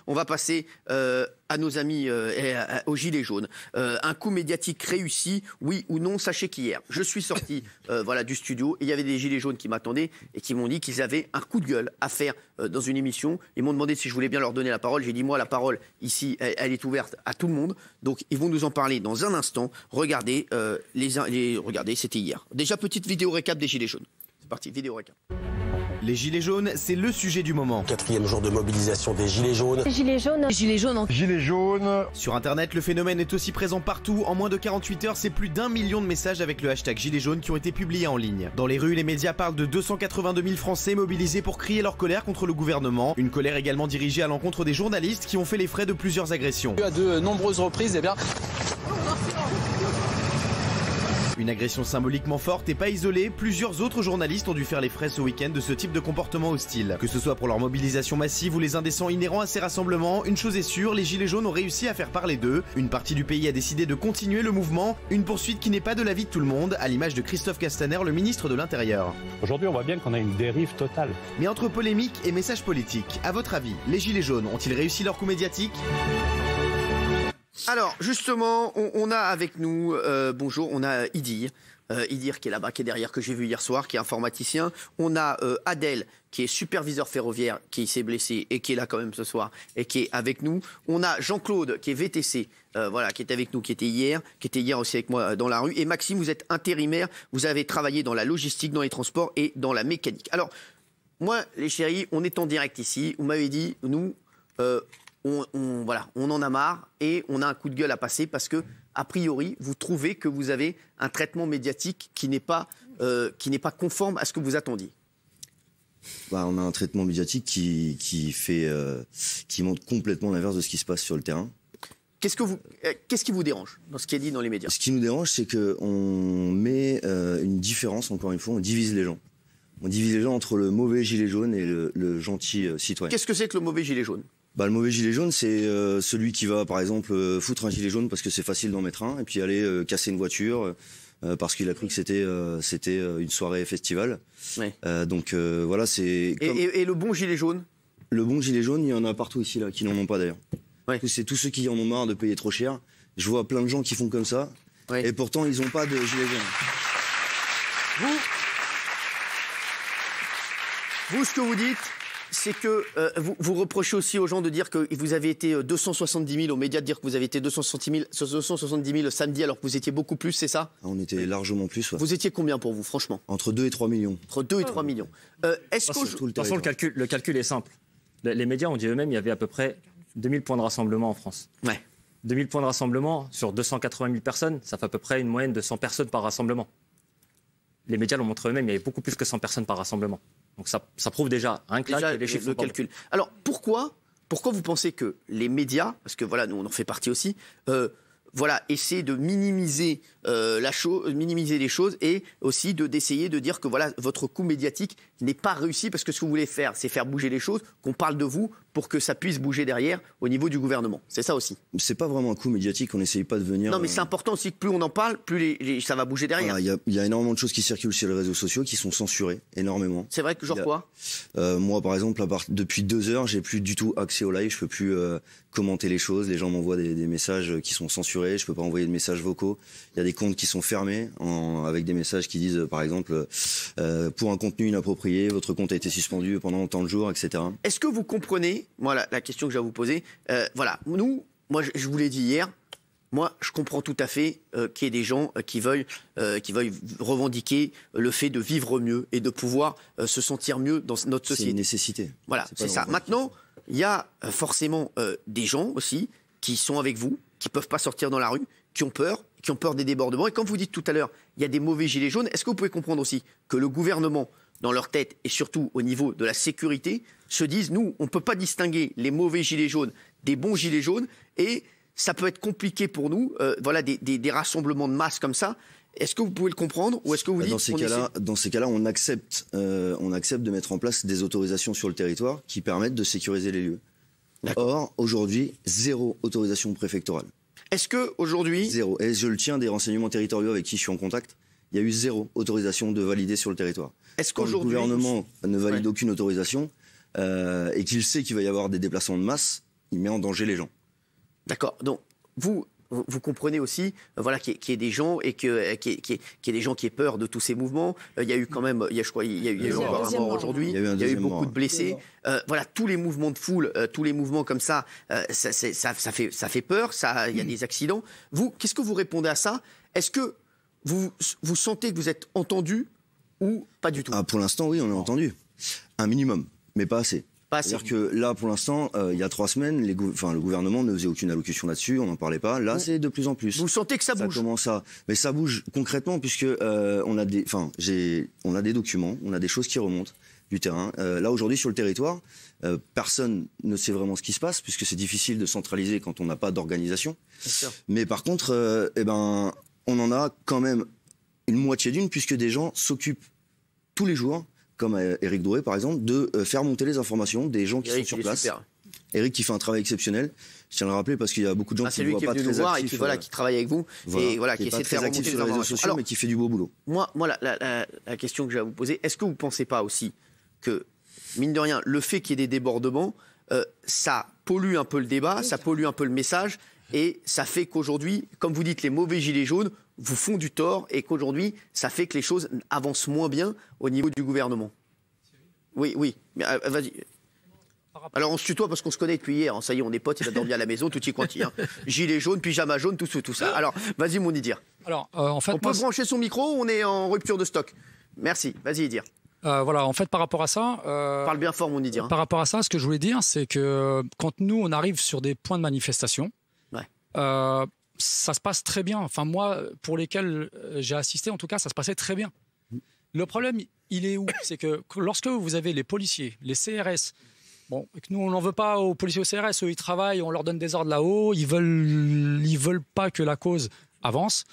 on va passer à nos amis aux Gilets jaunes. Un coup médiatique réussi, oui ou non? Sachez qu'hier, je suis sorti voilà, du studio et il y avait des Gilets jaunes qui m'attendaient et qui m'ont dit qu'ils avaient un coup de gueule à faire dans une émission. Ils m'ont demandé si je voulais bien leur donner la parole. J'ai dit, moi, la parole, ici, elle est ouverte à tout le monde. Donc, ils vont nous en parler dans un instant. Regardez, regardez, c'était hier. Déjà, petite vidéo récap des Gilets jaunes. C'est parti, vidéo récap. Les Gilets jaunes, c'est le sujet du moment. 4e jour de mobilisation des Gilets jaunes. Gilets jaunes. Gilets jaunes. Gilets jaunes. Sur Internet, le phénomène est aussi présent partout. En moins de 48 heures, c'est plus d'1 million de messages avec le hashtag Gilets jaunes qui ont été publiés en ligne. Dans les rues, les médias parlent de 282 000 Français mobilisés pour crier leur colère contre le gouvernement. Une colère également dirigée à l'encontre des journalistes qui ont fait les frais de plusieurs agressions. À de nombreuses reprises, Une agression symboliquement forte et pas isolée, plusieurs autres journalistes ont dû faire les frais ce week-end de ce type de comportement hostile. Que ce soit pour leur mobilisation massive ou les indécents inhérents à ces rassemblements, une chose est sûre, les Gilets jaunes ont réussi à faire parler d'eux. Une partie du pays a décidé de continuer le mouvement, une poursuite qui n'est pas de l'avis de tout le monde, à l'image de Christophe Castaner, le ministre de l'Intérieur. Aujourd'hui, on voit bien qu'on a une dérive totale. Mais entre polémique et message politique, à votre avis, les Gilets jaunes ont-ils réussi leur coup médiatique ? Alors, justement, on a avec nous, bonjour, on a Idir qui est là-bas, qui est derrière, que j'ai vu hier soir, qui est informaticien. On a Adèle, qui est superviseur ferroviaire, qui s'est blessé et qui est là quand même ce soir, et qui est avec nous. On a Jean-Claude, qui est VTC, voilà, qui est avec nous, qui était hier aussi avec moi dans la rue. Et Maxime, vous êtes intérimaire, vous avez travaillé dans la logistique, dans les transports et dans la mécanique. Alors, moi, les chéris, on est en direct ici. Vous m'avez dit, nous... voilà, on en a marre et on a un coup de gueule à passer parce que, a priori, vous trouvez que vous avez un traitement médiatique qui n'est pas conforme à ce que vous attendiez. On a un traitement médiatique qui montre complètement l'inverse de ce qui se passe sur le terrain. Qu'est-ce qui vous dérange dans ce qui est dit dans les médias? Ce qui nous dérange, c'est qu'on met une différence, encore une fois, on divise les gens. On divise les gens entre le mauvais gilet jaune et le gentil citoyen. Qu'est-ce que c'est que le mauvais gilet jaune? Le mauvais gilet jaune, c'est celui qui va, par exemple, foutre un gilet jaune parce que c'est facile d'en mettre un, et puis aller casser une voiture parce qu'il a cru que c'était une soirée festival. Ouais. Voilà, c'est... Et le bon gilet jaune? Le bon gilet jaune, il y en a partout ici, là, qui n'en ont pas d'ailleurs. Ouais. C'est tous ceux qui en ont marre de payer trop cher. Je vois plein de gens qui font comme ça, ouais. Et pourtant, ils n'ont pas de gilet jaune. Vous, ce que vous dites, c'est que vous reprochez aussi aux gens de dire que vous avez été 270 000, aux médias de dire que vous avez été 270 000 samedi alors que vous étiez beaucoup plus, c'est ça? On était largement plus. Ouais. Vous étiez combien pour vous, franchement? Entre 2 et 3 millions. Entre 2 et 3 millions. De toute façon, le calcul est simple. Les médias ont dit eux-mêmes qu'il y avait à peu près 2000 points de rassemblement en France. Ouais. 2000 points de rassemblement sur 280 000 personnes, ça fait à peu près une moyenne de 100 personnes par rassemblement. Les médias l'ont montré eux-mêmes, il y avait beaucoup plus que 100 personnes par rassemblement. Donc ça prouve déjà un claque que les chiffres le calcul. Alors pourquoi vous pensez que les médias, parce que voilà, nous on en fait partie aussi, essaient de minimiser minimiser les choses et aussi d'essayer de dire que voilà, votre coup médiatique n'est pas réussi parce que ce que vous voulez faire, c'est faire bouger les choses, qu'on parle de vous pour que ça puisse bouger derrière au niveau du gouvernement. C'est ça aussi. C'est pas vraiment un coup médiatique, on n'essaye pas de venir... Non mais c'est important aussi que plus on en parle, plus ça va bouger derrière. Il y a énormément de choses qui circulent sur les réseaux sociaux qui sont censurées, énormément. C'est vrai que genre quoi? Moi par exemple, depuis 2 heures, j'ai plus du tout accès au live, je peux plus commenter les choses, les gens m'envoient des messages qui sont censurés, je peux pas envoyer de messages vocaux. Il y a des comptes qui sont fermés avec des messages qui disent par exemple pour un contenu inapproprié, votre compte a été suspendu pendant tant de jours, etc. Est-ce que vous comprenez, moi la question que je vais vous poser, moi je vous l'ai dit hier, moi je comprends tout à fait qu'il y ait des gens qui veuillent revendiquer le fait de vivre mieux et de pouvoir se sentir mieux dans notre société. C'est une nécessité. Voilà, c'est ça. Maintenant, il y a forcément des gens aussi qui sont avec vous, qui peuvent pas sortir dans la rue, qui ont peur des débordements. Et comme vous dites tout à l'heure, il y a des mauvais gilets jaunes. Est-ce que vous pouvez comprendre aussi que le gouvernement, dans leur tête et surtout au niveau de la sécurité, se disent, nous, on ne peut pas distinguer les mauvais gilets jaunes des bons gilets jaunes et ça peut être compliqué pour nous, des rassemblements de masse comme ça. Est-ce que vous pouvez le comprendre ou est-ce que vous dites... Dans ces cas-là, on accepte de mettre en place des autorisations sur le territoire qui permettent de sécuriser les lieux. Or, aujourd'hui, 0 autorisation préfectorale. Est-ce qu'aujourd'hui... 0. Et je le tiens des renseignements territoriaux avec qui je suis en contact. Il y a eu 0 autorisation de valider sur le territoire. Est-ce qu'aujourd'hui... Le gouvernement ne valide aucune autorisation et qu'il sait qu'il va y avoir des déplacements de masse, il met en danger les gens. D'accord. Donc, vous comprenez aussi voilà, qu'il y ait des gens et qu'il y ait des gens qui aient peur de tous ces mouvements. Il y a eu quand même, je crois, il y a eu encore un mort aujourd'hui. Il y a eu beaucoup de blessés. Voilà, tous les mouvements de foule, tous les mouvements comme ça, ça fait peur. Il y a des accidents. Vous, qu'est-ce que vous répondez à ça? Est-ce que vous sentez que vous êtes entendu ou pas du tout? Pour l'instant, oui, on est entendu. Un minimum, mais pas assez. C'est-à-dire que là, pour l'instant, il y a 3 semaines, le gouvernement ne faisait aucune allocution là-dessus, on n'en parlait pas. Là, c'est de plus en plus. Vous sentez que ça bouge? Mais ça bouge concrètement, puisque on a des documents, on a des choses qui remontent du terrain. Là, aujourd'hui, sur le territoire, personne ne sait vraiment ce qui se passe, puisque c'est difficile de centraliser quand on n'a pas d'organisation. Mais par contre, on en a quand même une moitié d'une, puisque des gens s'occupent tous les jours, comme Éric Drouet par exemple, de faire monter les informations des gens qui sont sur place. Éric qui fait un travail exceptionnel. Je tiens à le rappeler parce qu'il y a beaucoup de gens qui ne voient pas très actifs. Qui travaille avec vous et qui essaie de faire remonter les réseaux sociaux, mais qui fait du beau boulot. Moi la question que je vais vous poser, est-ce que vous ne pensez pas aussi que, mine de rien, le fait qu'il y ait des débordements, ça pollue un peu le débat, ça pollue un peu le message, et ça fait qu'aujourd'hui, comme vous dites, les mauvais gilets jaunes vous font du tort, et qu'aujourd'hui, ça fait que les choses avancent moins bien au niveau du gouvernement? Oui. Mais, vas-y. Alors on se tutoie parce qu'on se connaît depuis hier. Ça y est, on est potes, il a dormi à la maison, tout y quanti. Gilet jaune, pyjama jaune, tout ça. Alors, vas-y, mon Idir. Alors, en fait, on peut brancher son micro, on est en rupture de stock. Merci, vas-y, Idir. Voilà, en fait, par rapport à ça... Parle bien fort, mon Idir. Par rapport à ça, ce que je voulais dire, c'est que quand nous, on arrive sur des points de manifestation, ça se passe très bien. Enfin, moi, pour lesquels j'ai assisté, en tout cas, ça se passait très bien. Le problème, il est où? C'est que lorsque vous avez les policiers, les CRS... Bon, nous, on n'en veut pas aux policiers au CRS, eux, ils travaillent, on leur donne des ordres là-haut, ils veulent pas que la cause avance.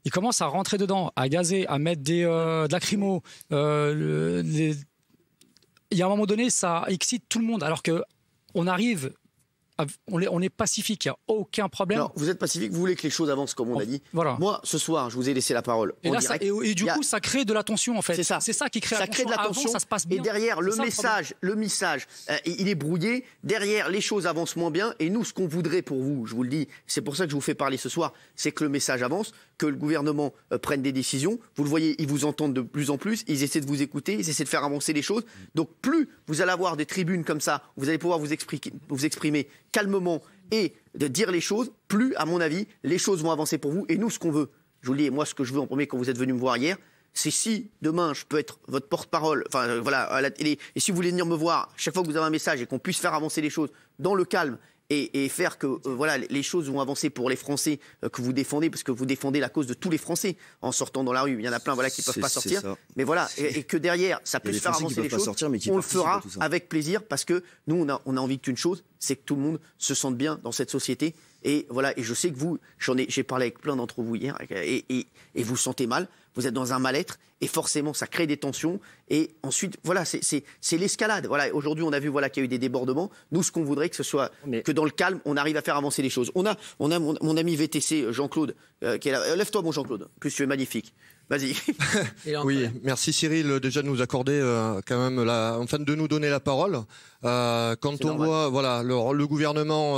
Ils commencent à rentrer dedans, à gazer, à mettre de lacrymo. Il y a un moment donné, ça excite tout le monde, alors qu'on arrive... On est pacifique, il n'y a aucun problème. Alors, vous êtes pacifique, vous voulez que les choses avancent comme on a dit. Voilà. Moi, ce soir, je vous ai laissé la parole. Et du coup, ça crée de la tension, en fait. C'est ça qui crée la tension. Avant, ça se passe bien. Et derrière, le message, il est brouillé. Derrière, les choses avancent moins bien. Et nous, ce qu'on voudrait pour vous, je vous le dis, c'est pour ça que je vous fais parler ce soir, c'est que le message avance, que le gouvernement prenne des décisions. Vous le voyez, ils vous entendent de plus en plus. Ils essaient de vous écouter, ils essaient de faire avancer les choses. Donc, plus vous allez avoir des tribunes comme ça, vous allez pouvoir vous exprimer calmement et de dire les choses, plus, à mon avis, les choses vont avancer pour vous. Et nous, ce qu'on veut, je vous le dis, moi, ce que je veux en premier quand vous êtes venu me voir hier, c'est si demain, je peux être votre porte-parole, voilà, à la télé, et si vous voulez venir me voir, chaque fois que vous avez un message et qu'on puisse faire avancer les choses dans le calme, et faire que voilà, les choses vont avancer pour les Français que vous défendez, parce que vous défendez la cause de tous les Français en sortant dans la rue. Il y en a plein qui ne peuvent pas sortir. Mais voilà, et que derrière, ça puisse faire avancer les choses. On le fera avec plaisir, parce que nous, on a envie qu'une chose, c'est que tout le monde se sente bien dans cette société. Et voilà, et je sais que vous, j'ai parlé avec plein d'entre vous hier, et vous sentez mal. Vous êtes dans un mal-être, et forcément, ça crée des tensions. Et ensuite, voilà, c'est l'escalade. Voilà, aujourd'hui, on a vu qu'il y a eu des débordements. Nous, ce qu'on voudrait, que ce soit que dans le calme, on arrive à faire avancer les choses. On a mon ami VTC, Jean-Claude, qui est là. Lève-toi, mon Jean-Claude. En plus, tu es magnifique. Vas-y. Oui, merci Cyril déjà de nous accorder quand même enfin de nous donner la parole. Quand on voit le gouvernement,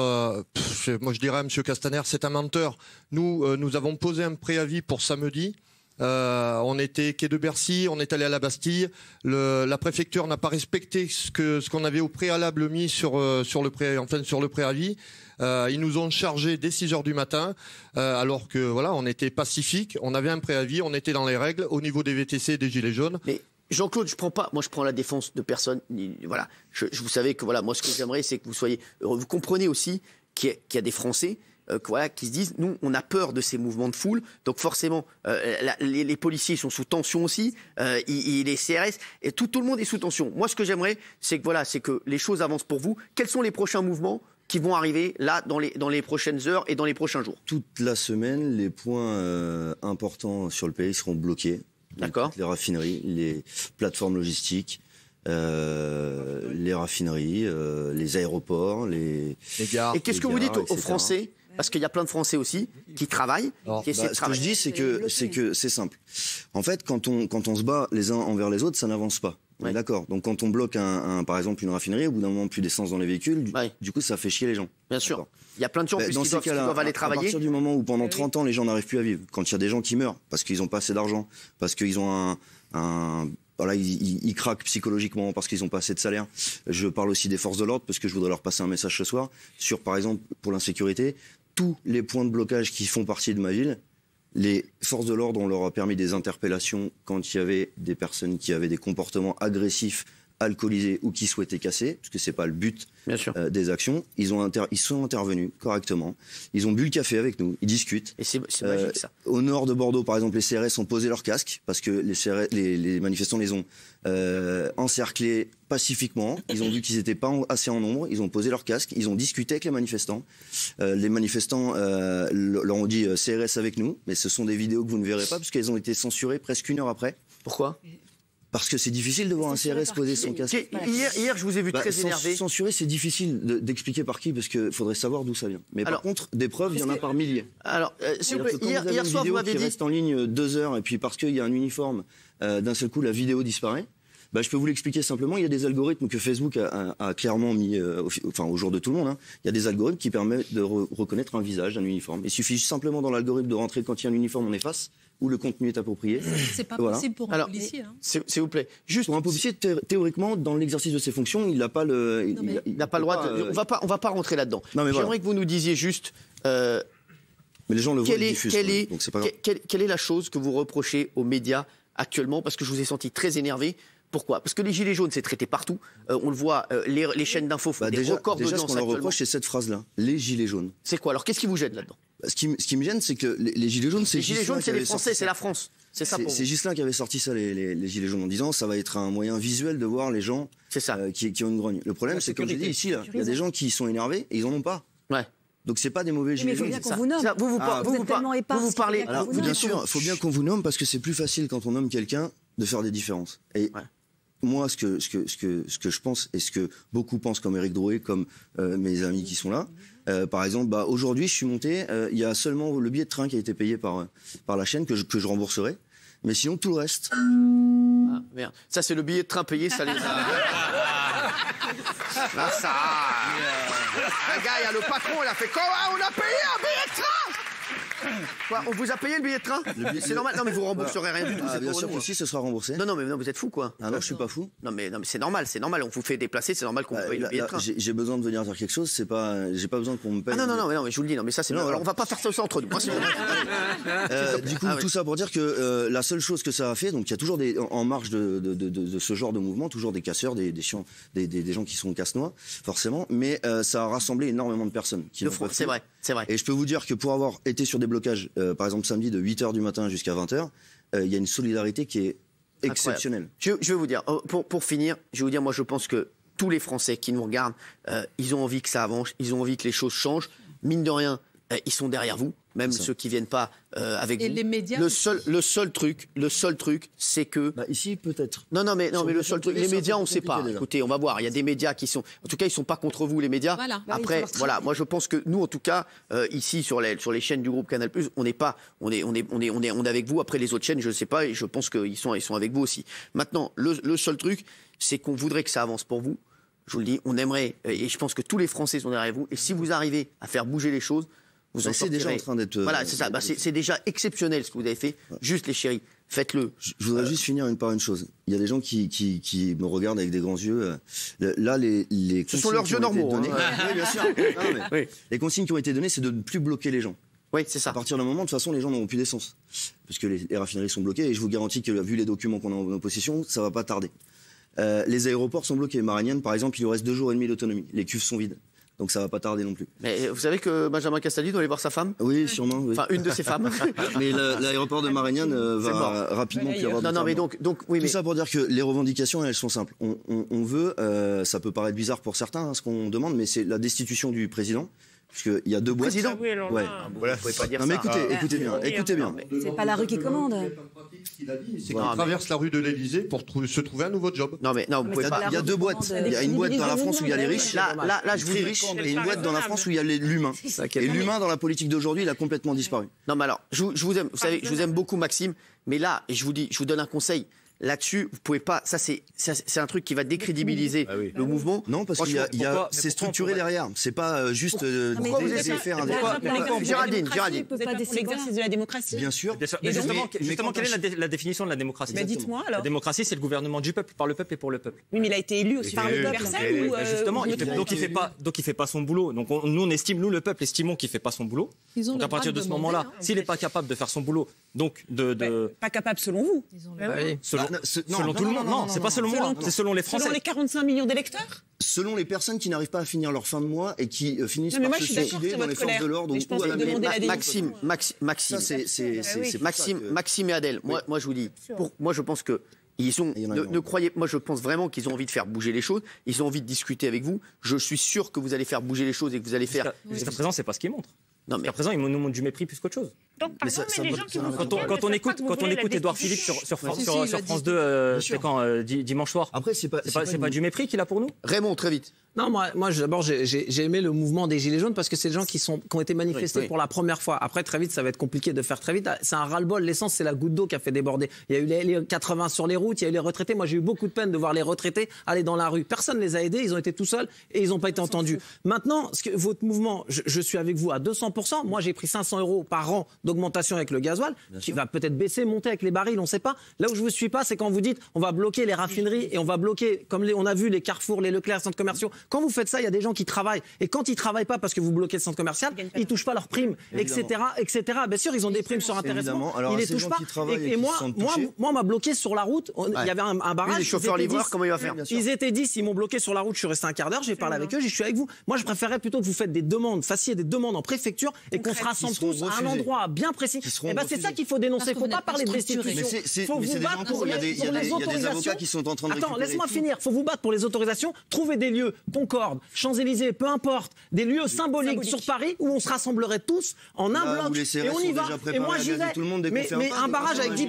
moi je dirais à M. Castaner, c'est un menteur. Nous avons posé un préavis pour samedi. On était quai de Bercy, on est allé à la Bastille. La préfecture n'a pas respecté ce qu'on avait au préalable mis sur le préavis. Ils nous ont chargés dès 6h du matin, alors que voilà, on était pacifique, on avait un préavis, on était dans les règles au niveau des VTC et des gilets jaunes. Mais Jean-Claude, je prends la défense de personne. Voilà, vous savez que voilà, moi ce que j'aimerais, c'est que vous soyez heureux. Vous comprenez aussi qu'il y a des Français qui se disent, nous, on a peur de ces mouvements de foule, donc forcément, les policiers sont sous tension aussi, les CRS, et tout le monde est sous tension. Moi, ce que j'aimerais, c'est que les choses avancent pour vous. Quels sont les prochains mouvements qui vont arriver là dans les prochaines heures et dans les prochains jours? Toute la semaine, les points importants sur le pays seront bloqués. D'accord. Les raffineries, les plateformes logistiques, les raffineries, les aéroports, les gares. Et qu'est-ce que vous dites aux Français? Parce qu'il y a plein de Français aussi qui travaillent, qui essaient de travailler. Ce que je dis, c'est que c'est simple. En fait, quand on se bat les uns envers les autres, ça n'avance pas. On est d'accord. Donc quand on bloque par exemple une raffinerie, au bout d'un moment plus d'essence dans les véhicules, Ouais. du coup ça fait chier les gens. Bien sûr. Il y a plein de gens Dans qui ces cas-là, doivent aller à travailler. partir du moment où pendant 30 ans les gens n'arrivent plus à vivre, quand il y a des gens qui meurent parce qu'ils n'ont pas assez d'argent, parce qu'ils ont voilà, ils craquent psychologiquement parce qu'ils n'ont pas assez de salaire. Je parle aussi des forces de l'ordre parce que je voudrais leur passer un message ce soir sur, par exemple, pour l'insécurité, tous les points de blocage qui font partie de ma ville. Les forces de l'ordre, on leur a permis des interpellations quand il y avait des personnes qui avaient des comportements agressifs, alcoolisés ou qui souhaitaient casser, parce que c'est pas le but des actions. Ils sont intervenus correctement. Ils ont bu le café avec nous. Ils discutent. Et c'est magique ça. Au nord de Bordeaux, par exemple, les CRS ont posé leurs casques parce que les manifestants les ont encerclés pacifiquement. Ils ont vu qu'ils n'étaient pas assez en nombre. Ils ont posé leurs casques. Ils ont discuté avec les manifestants. Les manifestants leur ont dit CRS avec nous, mais ce sont des vidéos que vous ne verrez pas parce qu'elles ont été censurées presque 1 heure après. Pourquoi ? Parce que c'est difficile de voir un CRS poser son casque. Hier, je vous ai vu très énervé. Censurer, c'est difficile d'expliquer par qui, parce qu'il faudrait savoir d'où ça vient. Mais par contre, des preuves, il y en a par milliers. Alors, s'il vous plaît, hier soir, vous m'avez dit... reste en ligne 2 heures, et puis parce qu'il y a un uniforme, d'un seul coup, la vidéo disparaît. Bah, je peux vous l'expliquer simplement. Il y a des algorithmes que Facebook a clairement mis au jour de tout le monde. Hein. Il y a des algorithmes qui permettent de reconnaître un visage, un uniforme. Il suffit simplement dans l'algorithme de rentrer quand il y a un uniforme, on efface, où le contenu est approprié. C'est pas possible pour un policier. Hein. S'il vous plaît, juste pour un policier, théoriquement, dans l'exercice de ses fonctions, il n'a pas le. Il n'a pas le droit. On va pas rentrer là-dedans. J'aimerais que vous nous disiez juste. Mais les gens le voient, ils diffusent. Quelle est la chose que vous reprochez aux médias actuellement? Parce que je vous ai senti très énervé. Pourquoi? Parce que les gilets jaunes, c'est traité partout. On le voit, les chaînes d'infos font des records de déjà, danse. Ce qu'on leur reproche, c'est cette phrase-là. Les gilets jaunes. C'est quoi? Alors, qu'est-ce qui vous gêne là-dedans? Ce qui me gêne, c'est que les gilets jaunes, c'est les gilets jaunes, c'est les Français, c'est la France. C'est ça pour vous. C'est Ghislain qui avait sorti ça, les gilets jaunes, en disant ça va être un moyen visuel de voir les gens qui ont une grogne. Le problème, c'est comme j'ai dit ici, il y a des gens qui sont énervés et ils en ont pas. Ouais. Donc c'est pas des mauvais gilets jaunes. Mais il faut bien qu'on vous nomme. Vous parlez. Alors, bien sûr, il faut bien qu'on vous nomme parce que c'est plus facile quand on nomme quelqu'un de faire des différences. Et moi, ce que je pense et ce que beaucoup pensent, comme Éric Drouet, comme mes amis qui sont là, par exemple, aujourd'hui, je suis monté, il y a seulement le billet de train qui a été payé par la chaîne que je rembourserai. Mais sinon, tout le reste. Ah, merde. Ça, c'est le billet de train payé, ça les a. Là, ça. Un gars, il y a le patron, il a fait quoi? On a payé un billet de train! Quoi, on vous a payé le billet de train? C'est normal. Non, mais vous rembourserez rien du tout. Bien sûr que si, ce sera remboursé. Non, mais vous êtes fou, quoi. Ah non, je suis pas fou. Non, mais c'est normal. On vous fait déplacer, c'est normal qu'on vous paye le billet de train. J'ai besoin de venir dire quelque chose. J'ai pas besoin qu'on me paye. Ah non, mais je vous le dis. Non, mais ça, c'est. Alors, on va pas faire ça entre nous. Du coup, tout ça pour dire que la seule chose que ça a fait, donc il y a toujours en marge de ce genre de mouvement, toujours des casseurs, des gens qui sont casse-noix, forcément. Mais ça a rassemblé énormément de personnes. C'est vrai. Et je peux vous dire que pour avoir été sur des blocages, par exemple samedi de 8h du matin jusqu'à 20h, il y a une solidarité qui est exceptionnelle. Je vais vous dire, pour finir, je vais vous dire, moi je pense que tous les Français qui nous regardent, ils ont envie que ça avance, ils ont envie que les choses changent. Mine de rien, ils sont derrière vous, même ceux qui viennent pas avec vous. Et les médias. Le seul truc, c'est que. Ici peut-être. Non, mais le seul truc, les médias, on ne sait pas. Écoutez, on va voir. Il y a des médias qui sont. En tout cas, ils sont pas contre vous, les médias. Voilà. Après, voilà. Moi, je pense que nous, en tout cas, ici sur les chaînes du groupe Canal+, on n'est pas. On est avec vous. Après les autres chaînes, je ne sais pas. Et je pense qu'ils sont avec vous aussi. Maintenant, le seul truc, c'est qu'on voudrait que ça avance pour vous. Je vous le dis, on aimerait. Et je pense que tous les Français sont derrière vous. Et si vous arrivez à faire bouger les choses. C'est déjà en train d'être. Voilà, c'est ça. C'est déjà exceptionnel ce que vous avez fait. Juste les chéris, faites-le. Je voudrais juste finir par une chose. Il y a des gens qui me regardent avec des grands yeux. Là, ce sont leurs yeux normaux. Oui, bien sûr. Les consignes qui ont été données, c'est de ne plus bloquer les gens. Oui, c'est ça. À partir d'un moment, de toute façon, les gens n'auront plus d'essence. Parce que les raffineries sont bloquées. Et je vous garantis que, vu les documents qu'on a en nos possessions, ça ne va pas tarder. Les aéroports sont bloqués. Marignane, par exemple, il lui reste 2 jours et demi d'autonomie. Les cuves sont vides. Donc ça va pas tarder non plus. Mais vous savez que Benjamin Castaldi doit aller voir sa femme? Oui, sûrement. Oui. Enfin, une de ses femmes. Mais l'aéroport de Marignane va rapidement plus avoir de Non, mais donc oui. Tout ça pour dire que les revendications, elles sont simples. On veut, ça peut paraître bizarre pour certains, ce qu'on demande, mais c'est la destitution du président. Parce qu'il y a 2 boîtes. Président. Ouais. Voilà, vous pouvez pas dire non, mais ça. écoutez bien. C'est pas la rue qui commande. C'est qu'il traverse la rue de l'Élysée pour se trouver un nouveau job. Non, vous pouvez pas. Il y a 2 boîtes. Il y a une boîte dans la France où il y a les riches. Là, je vous dis riche. Et une boîte dans la France où il y a l'humain. Et l'humain dans la politique d'aujourd'hui, il a complètement disparu. Non, mais alors, je vous aime. Vous savez, je vous aime beaucoup, Maxime. Mais là, je vous donne un conseil. là-dessus, vous pouvez pas. Ça, c'est un truc qui va décrédibiliser le mouvement. Non, parce qu'il y a c'est structuré derrière. C'est pas juste faire un Géraldine. Vous n'êtes pas pour l'exercice de la démocratie? Bien sûr. Et justement, quelle est la définition de la démocratie? Dites-moi alors. La démocratie, c'est le gouvernement du peuple, par le peuple et pour le peuple. Oui, mais il a été élu aussi par le peuple. Justement, donc il fait pas son boulot. Donc nous, on estime, nous le peuple, estimons qu'il fait pas son boulot. Donc à partir de ce moment-là, s'il n'est pas capable de faire son boulot, donc pas capable selon vous. Selon tout le monde. Non, c'est pas selon moi, c'est selon les Français. Selon les 45 millions d'électeurs? Selon les personnes qui n'arrivent pas à finir leur fin de mois et qui finissent par se suicider dans les forces de l'ordre ou à la Maxime et Adèle, moi je vous dis, moi je pense que ne croyez, moi je pense vraiment qu'ils ont envie de faire bouger les choses, ils ont envie de discuter avec vous. Je suis sûr que vous allez faire bouger les choses et que vous allez faire. Jusqu'à présent, c'est pas ce qu'ils montrent. Jusqu'à présent, ils nous montrent du mépris plus qu'autre chose. Donc, quand on écoute Édouard Philippe sur France 2, c'est quand dimanche soir. Après, c'est pas du mépris qu'il a pour nous. Raymond, très vite. Non, moi d'abord, j'ai aimé le mouvement des Gilets jaunes parce que c'est des gens qui ont été manifestés pour la première fois. Après, très vite, ça va être compliqué de faire très vite. C'est un ras-le-bol. L'essence, c'est la goutte d'eau qui a fait déborder. Il y a eu les 80 sur les routes, il y a eu les retraités. Moi, j'ai eu beaucoup de peine de voir les retraités aller dans la rue. Personne ne les a aidés, ils ont été tout seuls et ils n'ont pas été entendus. Maintenant, votre mouvement, je suis avec vous à 200%. Moi, j'ai pris 500 € par an d'augmentation avec le gasoil, qui va peut-être baisser, monter avec les barils, on ne sait pas. Là où je ne vous suis pas, c'est quand vous dites on va bloquer les raffineries et on va bloquer, comme on a vu les Carrefour, les Leclerc, les centres commerciaux. Quand vous faites ça, il y a des gens qui travaillent. Et quand ils ne travaillent pas parce que vous bloquez le centre commercial, ils ne touchent pas leurs primes, etc. Bien sûr, ils ont des primes sur intéressement, ils ne les touchent pas. Et moi, on m'a bloqué sur la route. Il y avait un barrage. Les chauffeurs livreurs, comment il va faire? Ils étaient 10, ils m'ont bloqué sur la route, je suis resté un quart d'heure, j'ai parlé avec eux, j'y suis avec vous. Moi, je préférerais plutôt que vous faites des demandes, fassiez des demandes en préfecture et qu'on se rassemble tous à un endroit bien précis. C'est ça qu'il faut dénoncer. Il ne faut pas parler de restitution. Il faut vous battre pour les autorisations. Il y a des avocats qui sont en train de récupérer. Attends, laisse-moi finir. Il faut vous battre pour les autorisations. Trouver des lieux, Concorde, Champs-Élysées, peu importe, des lieux symboliques sur Paris où on se rassemblerait tous en un bloc. Et on y va. Et moi, j'y vais. Mais un barrage avec 10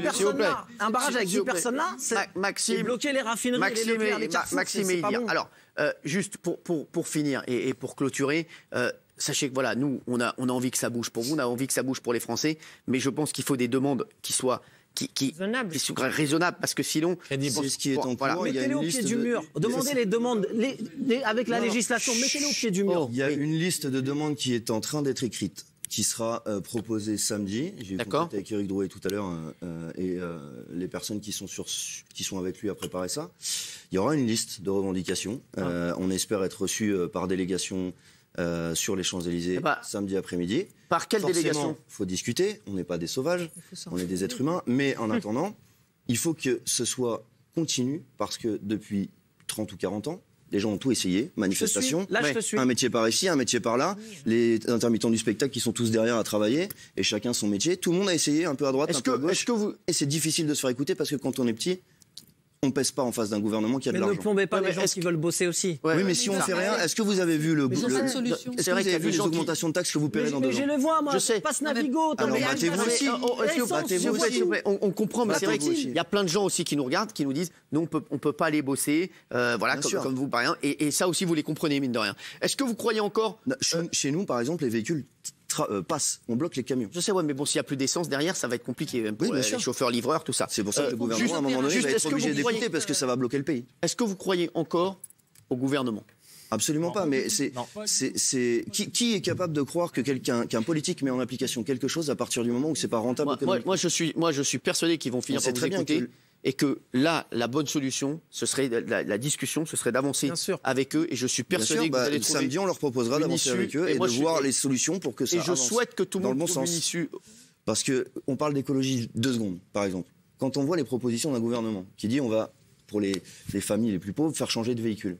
personnes là, c'est bloquer les raffineries, les Leclerc, les Carrefour. Maxime et Idir. Alors, juste pour finir et pour clôturer. Sachez que voilà, nous, on a envie que ça bouge pour vous, on a envie que ça bouge pour les Français, mais je pense qu'il faut des demandes qui soient raisonnables, parce que sinon, c'est ce qui est en cours. Mettez-les au pied du mur. Demandez les demandes avec la législation. Mettez-les au pied du mur. Il y a une liste de demandes qui est en train d'être écrite, qui sera proposée samedi. J'ai eu contact avec Éric Drouet tout à l'heure et les personnes qui sont avec lui à préparer ça. Il y aura une liste de revendications. On espère être reçus par délégation sur les Champs-Élysées samedi après-midi. Par quelle délégation? Il faut discuter, on n'est pas des sauvages, on est des êtres humains, mais en attendant, il faut que ce soit continu, parce que depuis 30 ou 40 ans, les gens ont tout essayé, manifestation, un métier par ici, un métier par là, les intermittents du spectacle qui sont tous derrière à travailler, et chacun son métier. Tout le monde a essayé, un peu à droite, un peu à gauche, et c'est difficile de se faire écouter, parce que quand on est petit, on pèse pas en face d'un gouvernement qui a de l'argent. Mais ne plombez pas les gens qui veulent bosser aussi. Oui, mais si on fait rien, est-ce que vous avez vu C'est vrai qu'il y a vu les augmentations de taxes que vous paierez dans 2 ans? Mais je le vois, moi. Je sais. Passe Navigo. Alors battez-vous aussi. On comprend, mais c'est vrai qu'il y a plein de gens aussi qui nous regardent, qui nous disent non, on peut pas aller bosser, voilà, comme vous par exemple. Et ça aussi, vous les comprenez, mine de rien. Est-ce que vous croyez encore chez nous, par exemple, les véhicules passent, on bloque les camions. Je sais, mais bon, s'il n'y a plus d'essence derrière, ça va être compliqué, même pour les chauffeurs livreurs, tout ça. C'est pour ça que le gouvernement, à un moment donné, va être obligé d'écouter, parce que ça va bloquer le pays. Est-ce que vous croyez encore au gouvernement? Absolument pas, mais qui est capable de croire que qu'un politique met en application quelque chose à partir du moment où c'est pas rentable? Moi, je suis persuadé qu'ils vont finir par vous écouter. Et que là, la bonne solution, ce serait la discussion, ce serait d'avancer avec eux. Et je suis persuadé que vous allez trouver samedi, on leur proposera d'avancer avec eux et de voir les solutions pour que ça avance. Et je souhaite que tout le monde trouve une issue. Parce qu'on parle d'écologie 2 secondes, par exemple. Quand on voit les propositions d'un gouvernement qui dit on va, pour les familles les plus pauvres, faire changer de véhicule.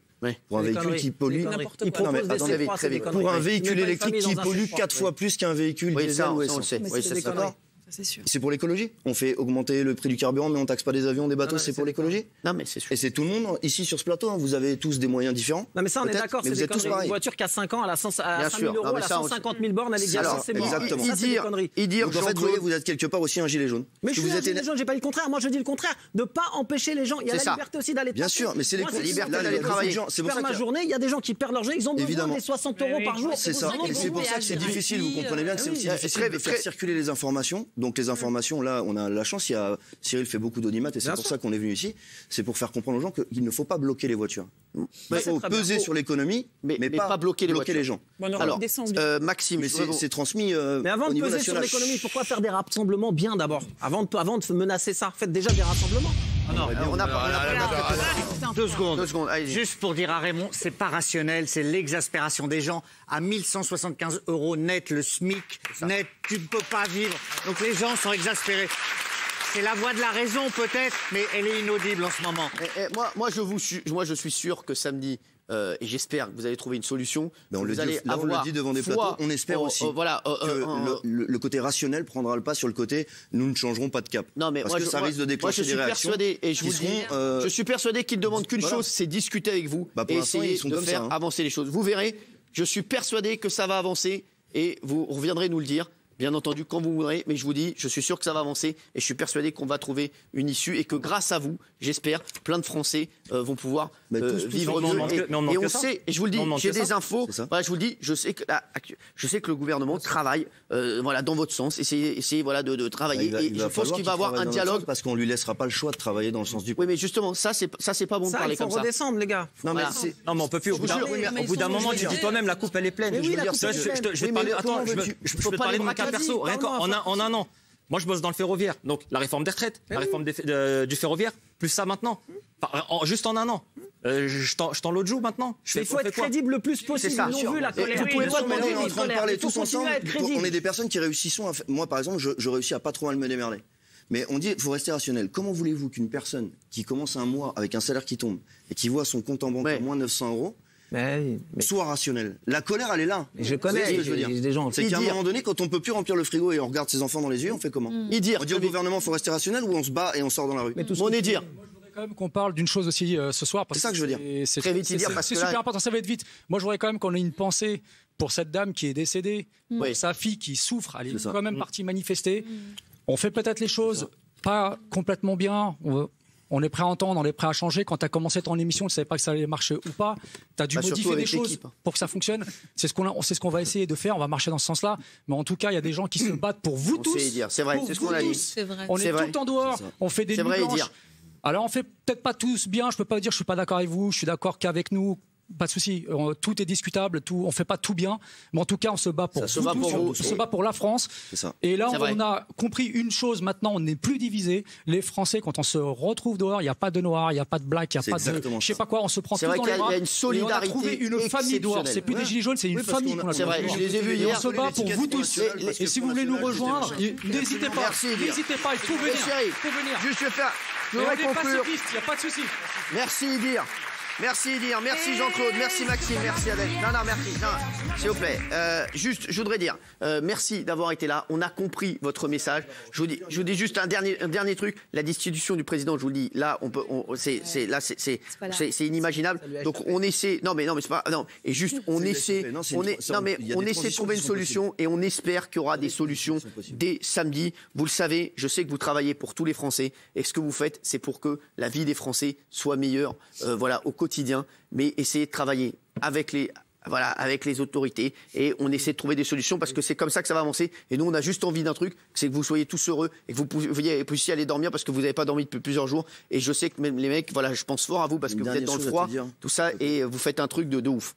Pour un véhicule qui pollue. Pour un véhicule électrique qui pollue 4 fois plus qu'un véhicule diesel ou essence. C'est pour l'écologie. On fait augmenter le prix du carburant, mais on taxe pas des avions, des bateaux, c'est pour l'écologie. Non, mais c'est sûr. Et c'est tout le monde ici sur ce plateau. Vous avez tous des moyens différents. Non, mais ça, on est d'accord. C'est des conneries. Une voiture qui a 5 ans, elle a 5 000 €, elle a 150 000 bornes, elle est gazeuse, c'est mort. Exactement. Ça, c'est des conneries. Donc en fait, vous voyez, vous êtes quelque part aussi un gilet jaune. Mais je suis un gilet jaune, j'ai pas dit le contraire. Moi, je dis le contraire. De pas empêcher les gens. Il y a la liberté aussi d'aller. Bien sûr, mais c'est la liberté d'aller travailler. Je perds ma journée. Il y a des gens qui perdent leur journée. Ils ont besoin des 60 € par jour. C'est ça. Et c'est pour ça que c'est difficile. Vous comprenez bien que c'est aussi difficile de faire circuler les informations Donc les informations, là, on a la chance. Cyril fait beaucoup d'audimat et c'est pour ça qu'on est venu ici. C'est pour faire comprendre aux gens qu'il ne faut pas bloquer les voitures. Il faut peser sur l'économie, mais pas bloquer les gens. Bon, alors, Maxime, mais c'est transmis mais avant au de niveau peser national. sur l'économie, pourquoi faire des rassemblements bien d'abord avant de menacer ça, faites déjà des rassemblements. Deux secondes. 2 secondes. Allez-y. Juste pour dire à Raymond, c'est pas rationnel, c'est l'exaspération des gens. À 1175 € net, le SMIC net, tu ne peux pas vivre. Donc les gens sont exaspérés. C'est la voix de la raison peut-être, mais elle est inaudible en ce moment. Moi, je suis sûr que samedi, et j'espère que vous allez trouver une solution. On le dit devant des plateaux. On espère aussi que le côté rationnel prendra le pas sur le côté nous ne changerons pas de cap. Non, mais parce que ça risque de déclencher des réactions. Je suis persuadé qu'ils ne demandent qu'une chose, c'est discuter avec vous et essayer de faire avancer les choses. Vous verrez, je suis persuadé que ça va avancer et vous reviendrez nous le dire. Bien entendu, quand vous voudrez, mais je vous dis, je suis sûr que ça va avancer et je suis persuadé qu'on va trouver une issue et que grâce à vous, j'espère, plein de Français vont pouvoir vivre mieux. Et on sait, et je vous le dis, j'ai des infos. Voilà, je vous le dis, je sais que le gouvernement travaille, dans votre sens, essayez, de travailler. Et je pense qu'il va avoir un dialogue parce qu'on lui laissera pas le choix de travailler dans le sens du. Oui, mais justement, ça c'est pas bon de parler comme ça. Il faut redescendre, les gars. Non, mais on peut plus. Au bout d'un moment, tu dis toi-même, la coupe elle est pleine. Je vais te parler. Attends, je peux te parler de mon cas perso, rien qu'en un an. Moi, je bosse dans le ferroviaire. Donc, la réforme des retraites, la réforme du ferroviaire, plus ça maintenant. Juste en un an. Je t'en l'autre joue maintenant. Il faut être crédible le plus possible. Ils l'ont vu, la colère. Vous pouvez pas demander, on est en train de parler tous ensemble. On est des personnes qui réussissent. Moi, par exemple, je réussis à pas trop mal me démerder. Mais on dit, il faut rester rationnel. Comment voulez-vous qu'une personne qui commence un mois avec un salaire qui tombe et qui voit son compte en banque à moins 900 €, soit rationnel. La colère, elle est là. Je connais, ce que je veux dire. Des gens. C'est qu'à un moment donné, quand on peut plus remplir le frigo et on regarde ses enfants dans les yeux, on fait comment On dit au gouvernement, il faut rester rationnel ou on se bat et on sort dans la rue. On est dire. Quand même qu'on parle d'une chose aussi ce soir. C'est ça que je veux dire. C'est très vite dire parce c'est que super important, ça va être vite. Moi, je voudrais quand même qu'on ait une pensée pour cette dame qui est décédée, pour sa fille qui souffre. Elle est quand même partie manifester. On fait peut-être les choses pas complètement bien. On est prêt à entendre, on est prêt à changer. Quand tu as commencé ton émission, tu ne savais pas que ça allait marcher ou pas. Tu as dû modifier des choses pour que ça fonctionne. C'est ce qu'on va essayer de faire. On va marcher dans ce sens-là. Mais en tout cas, il y a des gens qui se battent pour vous tous. C'est vrai, c'est ce qu'on a dit. On est tout le temps dehors. On fait des nuits blanches. Alors, on fait peut-être pas tous bien. Je peux pas dire je suis pas d'accord avec vous. Je suis d'accord qu'avec nous. Pas de souci, tout est discutable, on fait pas tout bien, mais en tout cas on se bat pour on se bat pour la France. Et là on a compris une chose, maintenant on n'est plus divisés. Les Français, quand on se retrouve dehors, il n'y a pas de noir, il n'y a pas de black, il n'y a pas de je sais pas quoi, on se prend tous dans les bras. Il y a une solidarité. On a trouvé une famille dehors. C'est plus des gilets jaunes, c'est une famille qu'on a. C'est vrai, je les ai vus hier. On se bat pour vous tous. Et si vous voulez nous rejoindre, n'hésitez pas. N'hésitez pas, il faut venir. Juste faire. Je voudrais conclure. Il n'y a pas de souci. Merci Idir. Merci Idir, merci Jean-Claude, merci Maxime, merci Adèle. Non, merci. Non, s'il vous plaît. Juste, je voudrais dire, merci d'avoir été là. On a compris votre message. Je vous dis juste un dernier truc. La destitution du président, je vous le dis, là, c'est inimaginable. Donc on essaie. Non, mais c'est pas. Non. Et juste, on essaie de trouver une solution et on espère qu'il y aura des solutions dès samedi. Vous le savez, je sais que vous travaillez pour tous les Français et ce que vous faites, c'est pour que la vie des Français soit meilleure. Au quotidien, mais essayez de travailler avec les autorités et on essaie de trouver des solutions parce que c'est comme ça que ça va avancer. Et nous, on a juste envie d'un truc, c'est que vous soyez tous heureux et que vous puissiez aller dormir parce que vous n'avez pas dormi depuis plusieurs jours. Et je sais que même les mecs, je pense fort à vous parce que vous êtes dans le froid, tout ça, et vous faites un truc de ouf.